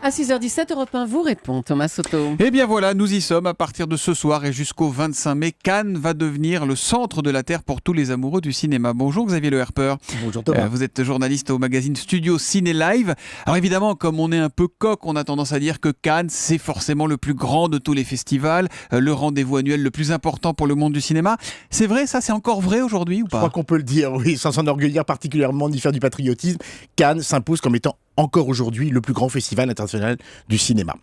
À 6h17, Europe 1 vous répond, Thomas Soto. Et bien voilà, nous y sommes. À partir de ce soir et jusqu'au 25 mai, Cannes va devenir le centre de la Terre pour tous les amoureux du cinéma. Bonjour Xavier Le Herper. Bonjour Thomas. Vous êtes journaliste au magazine Studio Ciné Live. Alors évidemment, comme on est un peu coq, on a tendance à dire que Cannes, c'est forcément le plus grand de tous les festivals, le rendez-vous annuel le plus important pour le monde du cinéma. C'est vrai, ça c'est encore vrai aujourd'hui ou pas ? Je crois qu'on peut le dire, oui, sans s'enorgueillir particulièrement ni faire du patriotisme. Cannes s'impose comme étant encore aujourd'hui le plus grand festival international du cinéma.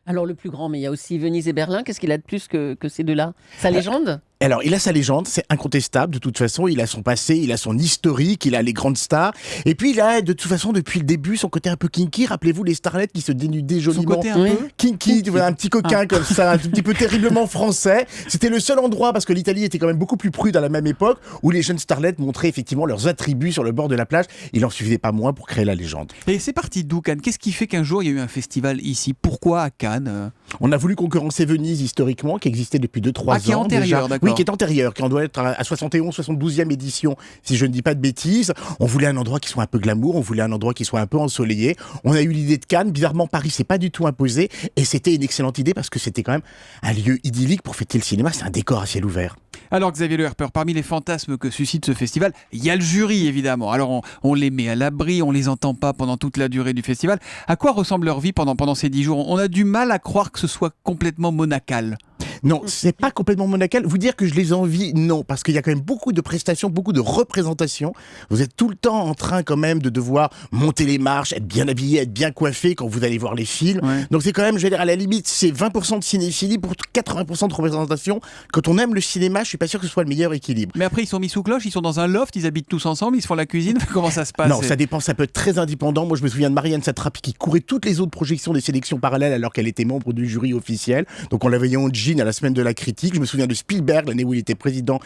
Alors le plus grand, mais il y a aussi Venise et Berlin. Qu'est-ce qu'il a de plus que ces deux-là ? Sa légende ? Alors, il a sa légende, c'est incontestable de toute façon, il a son passé, il a son historique, il a les grandes stars, et puis il a de toute façon depuis le début son côté un peu kinky, rappelez-vous les starlettes qui se dénudaient joliment. Son côté un peu kinky, tu vois, un petit coquin comme ça, un tout petit peu terriblement français. C'était le seul endroit, parce que l'Italie était quand même beaucoup plus prude à la même époque, où les jeunes starlettes montraient effectivement leurs attributs sur le bord de la plage. Il en suffisait pas moins pour créer la légende. Et c'est parti d'où Cannes ? Qu'est-ce qui fait qu'un jour il y a eu un festival ici ? Pourquoi à Cannes ? On a voulu concurrencer Venise historiquement, qui existait depuis 2-3 ans. Qui est antérieur, déjà. d'accord. Oui, qui est antérieur, qui en doit être à 71, 72e édition, si je ne dis pas de bêtises. On voulait un endroit qui soit un peu glamour, on voulait un endroit qui soit un peu ensoleillé. On a eu l'idée de Cannes. Bizarrement, Paris s'est pas du tout imposé. Et c'était une excellente idée parce que c'était quand même un lieu idyllique pour fêter le cinéma. C'est un décor à ciel ouvert. Alors Xavier Le Herper, parmi les fantasmes que suscite ce festival, il y a le jury évidemment. Alors on les met à l'abri, on les entend pas pendant toute la durée du festival. À quoi ressemble leur vie pendant ces 10 jours ? On a du mal à croire que ce soit complètement monacal. Non, c'est pas complètement monacal. Vous dire que je les envie, non, parce qu'il y a quand même beaucoup de prestations, beaucoup de représentations. Vous êtes tout le temps en train quand même de devoir monter les marches, être bien habillé, être bien coiffé quand vous allez voir les films. Ouais. Donc c'est quand même, je vais dire, à la limite, c'est 20% de cinéphilie pour 80% de représentation. Quand on aime le cinéma, je suis pas sûr que ce soit le meilleur équilibre. Mais après ils sont mis sous cloche, ils sont dans un loft, ils habitent tous ensemble, ils se font la cuisine. Comment ça se passe ? Non, ça dépend, ça peut être très indépendant. Moi, je me souviens de Marianne Satrapi qui courait toutes les autres projections des sélections parallèles alors qu'elle était membre du jury officiel. Donc on la voyait en jean à la semaine de la critique. Je me souviens de Spielberg, l'année où il était président,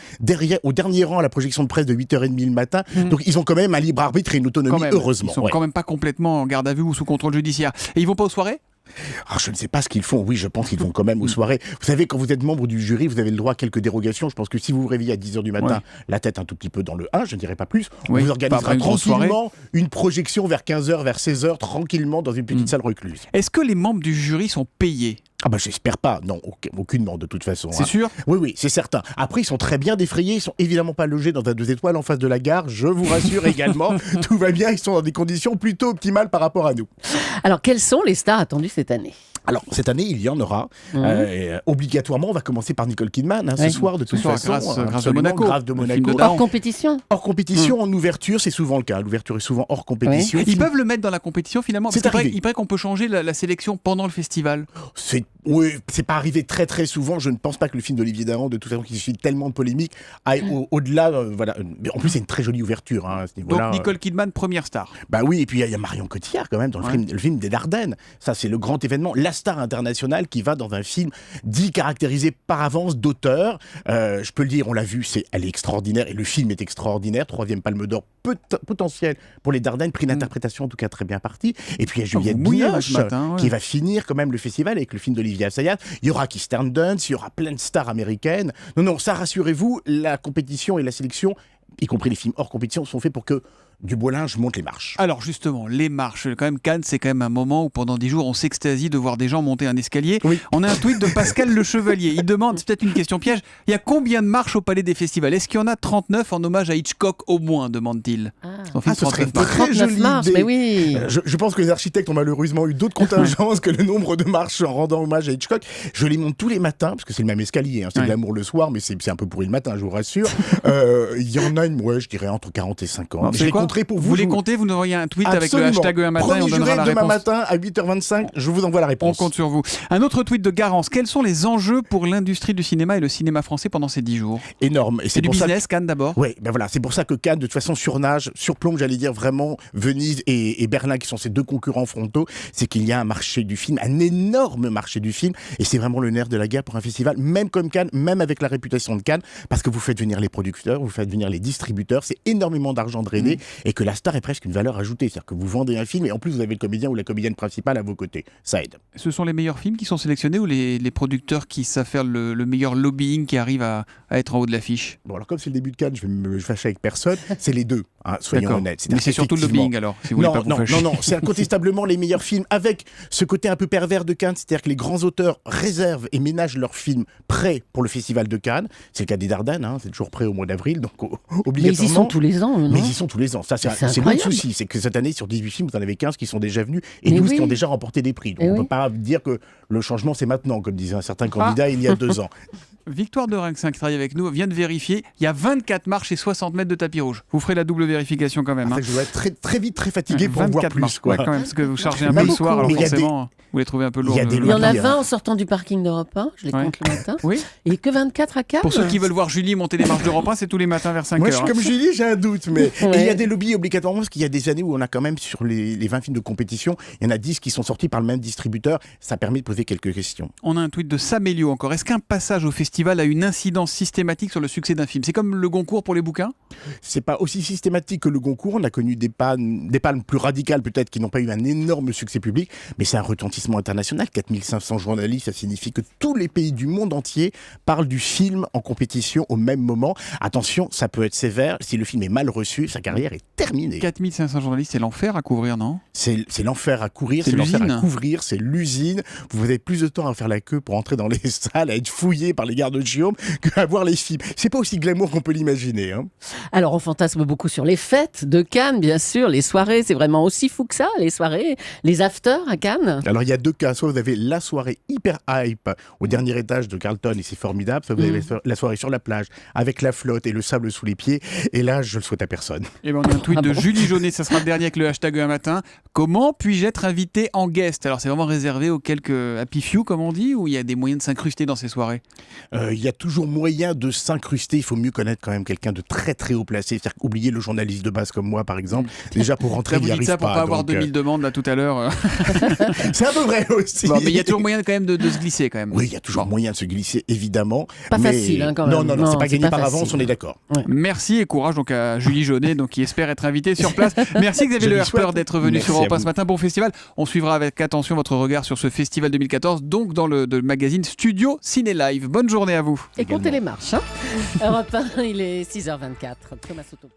au dernier rang à la projection de presse de 8h30 le matin. Donc ils ont quand même un libre arbitre et une autonomie, Quand même, heureusement. ils sont Ouais. quand même pas complètement en garde à vue ou sous contrôle judiciaire. Et ils vont pas aux soirées ? Alors, je ne sais pas ce qu'ils font. Oui, je pense qu'ils vont quand même aux soirées. Vous savez, quand vous êtes membre du jury, vous avez le droit à quelques dérogations. Je pense que si vous vous réveillez à 10h du matin, la tête un tout petit peu dans le 1, je ne dirais pas plus, on Oui, vous pas organisera après une grosse soirée. tranquillement une projection vers 15h, vers 16h, tranquillement dans une petite salle recluse. Est-ce que les membres du jury sont payés ? Ah bah j'espère pas, non, aucunement de toute façon. C'est sûr ? Oui, c'est certain. Après, ils sont très bien défrayés, ils sont évidemment pas logés dans un 2 étoiles en face de la gare, je vous rassure également. Tout va bien, ils sont dans des conditions plutôt optimales par rapport à nous. Alors quelles sont les stars attendues cette année ? Alors, cette année, il y en aura. Obligatoirement, on va commencer par Nicole Kidman, ce Oui. soir, de toute soir, façon. grâce de Absolument, Monaco. grâce de Le film Monaco. de Daron. Hors compétition ? Hors compétition, en ouverture, c'est souvent le cas. L'ouverture est souvent hors compétition. Ils peuvent le mettre dans la compétition finalement. Parce C'est qu'il paraît- arrivé. il paraît qu'on peut changer la sélection pendant le festival. Oui, c'est pas arrivé très très souvent. Je ne pense pas que le film d'Olivier Dahan, de toute façon, qui suscite tellement de polémiques, aille au-delà. Voilà. Mais en plus, c'est une très jolie ouverture à ce niveau-là. Donc Nicole Kidman, première star. Bah oui, et puis il y a Marion Cotillard quand même dans le film des Dardennes. Ça, c'est le grand événement, la star internationale qui va dans un film dit caractérisé par avance d'auteur. Je peux le dire, on l'a vu, elle est extraordinaire et le film est extraordinaire. 3e Palme d'Or potentiel pour les Dardennes, prix d'interprétation en tout cas très bien parti. Et puis il y a Juliette vous mouillez, Binoche ce matin, ouais. qui va finir quand même le festival avec le film d'Olivier Assayas. Il y aura Kirsten Dunst, il y aura plein de stars américaines. Non, ça rassurez-vous, la compétition et la sélection, y compris les films hors compétition, sont faits pour que du beau linge monte les marches. Alors justement, les marches, quand même Cannes, c'est quand même un moment où pendant 10 jours on s'extasie de voir des gens monter un escalier. Oui. On a un tweet de Pascal Le Chevalier. Il demande, c'est peut-être une question piège, il y a combien de marches au Palais des Festivals ? Est-ce qu'il y en a 39 en hommage à Hitchcock au moins, demande-t-il. Son film ce serait 39 marches. très 39 jolie marches, idée. mais oui. Je pense que les architectes ont malheureusement eu d'autres contingences que le nombre de marches en rendant hommage à Hitchcock. Je les monte tous les matins, parce que c'est le même escalier. C'est de l'amour le soir, mais c'est un peu pourri le matin, je vous rassure. Il y en a je dirais entre 40 et 50. Alors, Je c'est les quoi compterai pour vous. Vous les comptez, vous nous envoyez un tweet avec le Absolument. hashtag un matin et on Premier donnera juré, la demain réponse. matin à 8h25, je vous envoie la On réponse. compte sur vous. Un autre tweet de Garance. Quels sont les enjeux pour l'industrie du cinéma et le cinéma français pendant ces 10 jours ? Énorme. Et C'est du pour ça business, Cannes d'abord ? Oui, ben voilà, c'est pour ça que Cannes, de toute façon, surplombe, j'allais dire vraiment Venise et Berlin, qui sont ses deux concurrents frontaux. C'est qu'il y a un marché du film, un énorme marché du film, et c'est vraiment le nerf de la guerre pour un festival, même comme Cannes, même avec la réputation de Cannes, parce que vous faites venir les producteurs, vous faites venir les distributeurs, c'est énormément d'argent drainé, et que la star est presque une valeur ajoutée. C'est-à-dire que vous vendez un film, et en plus vous avez le comédien ou la comédienne principale à vos côtés. Ça aide. Ce sont les meilleurs films qui sont sélectionnés ou les producteurs qui savent faire le meilleur lobbying qui arrivent à être en haut de l'affiche ? Bon, alors comme c'est le début de Cannes, je vais me fâcher avec personne, c'est les deux. hein, soyons D'accord. honnêtes. Mais c'est surtout le lobbying alors, si vous voulez pas vous fâcher. Non, c'est incontestablement les meilleurs films, avec ce côté un peu pervers de Cannes, c'est-à-dire que les grands auteurs réservent et ménagent leurs films prêts pour le Festival de Cannes. C'est le cas des Dardennes, hein, c'est toujours prêt au mois d'avril, donc obligatoirement. Mais ils y sont tous les ans, non? Mais ils y sont tous les ans. Ça, c'est l'autre incroyable. souci, c'est que cette année, sur 18 films, vous en avez 15 qui sont déjà venus et Mais 12 oui. qui ont déjà remporté des prix. Donc Eh on ne oui. peut pas dire que le changement, c'est maintenant, comme disait un certain candidat il y a 2 ans. Victoire de Rinxin qui travaille avec nous vient de vérifier, il y a 24 marches et 60 mètres de tapis rouge. Vous ferez la double vérification quand même. En fait, je dois être très, très vite, très fatigué pour en voir plus. marches, Quoi. ouais, quand même, parce que vous chargez un Pas peu le soir, beaucoup. alors Mais il y a forcément, vous les trouvez un peu lourds. il y a des Il y en a lobbies, 20 en sortant du parking d'Europe 1, je les Ouais. compte le matin. Oui. Et que 24 à Cannes. Pour ceux qui veulent voir Julie monter les marches d'Europe 1, c'est tous les matins vers 5h. Moi, je suis comme Julie, j'ai un doute. Mais Ouais. Et il y a des lobbies obligatoirement, parce qu'il y a des années où on a quand même, sur les 20 films de compétition, il y en a 10 qui sont sortis par le même distributeur. Ça permet de poser quelques questions. On a un tweet de Samelio encore. Est-ce qu'un passage au festival a une incidence systématique sur le succès d'un film? C'est comme le Goncourt pour les bouquins? C'est pas aussi systématique que le Goncourt. On a connu des palmes plus radicales, peut-être, qui n'ont pas eu un énorme succès public, mais c'est un retentissement international. 4500 journalistes, ça signifie que tous les pays du monde entier parlent du film en compétition au même moment. Attention, ça peut être sévère. Si le film est mal reçu, sa carrière est terminée. 4500 journalistes, c'est l'enfer à couvrir, non? C'est l'enfer à courir, C'est c'est l'enfer l'usine. à couvrir, c'est l'usine. Vous avez plus de temps à faire la queue pour entrer dans les salles, à être fouillé par les gardes de Guillaume, qu'à voir les films. C'est pas aussi glamour qu'on peut l'imaginer. Hein. Alors, on fantasme beaucoup sur les fêtes de Cannes, bien sûr. Les soirées, c'est vraiment aussi fou que ça, les soirées, les afters à Cannes. Alors il y a 2 cas. Soit vous avez la soirée hyper hype au dernier étage de Carlton et c'est formidable. Soit vous avez la soirée sur la plage avec la flotte et le sable sous les pieds. Et là, je le souhaite à personne. Et ben on a un tweet Ah de bon Julie Jaunet, ça sera le dernier avec le hashtag un matin. Comment puis-je être invité en guest? Alors c'est vraiment réservé aux quelques happy few, comme on dit, ou il y a des moyens de s'incruster dans ces soirées? Il y a toujours moyen de s'incruster. Il faut mieux connaître quand même quelqu'un de très très haut placé. C'est-à-dire oublier le journaliste de base comme moi, par exemple. Déjà pour rentrer, Là, vous il n'y dites arrive ça pour pas avoir donc, 2000 demandes là tout à l'heure. C'est un peu vrai aussi. Bon, mais il y a toujours moyen quand même de se glisser quand même. Oui, il y a toujours Bon. moyen de se glisser, évidemment. Pas mais... facile, hein, quand Non, même. non, non, c'est Non, pas c'est gagné pas par avance, facile. on est d'accord. Merci et courage donc à Julie Jaunet donc, qui espère être invitée sur place. Merci Xavier Je Le lui Herpeur souhaite. d'être venu Merci sur Europe à 1 ce vous. matin. Bon festival. On suivra avec attention votre regard sur ce festival 2014, donc dans le magazine Studio Ciné Live. Bonne journée à vous. Et comptez les marches. Hein. Europe 1, il est 6h24. Thomas Soto.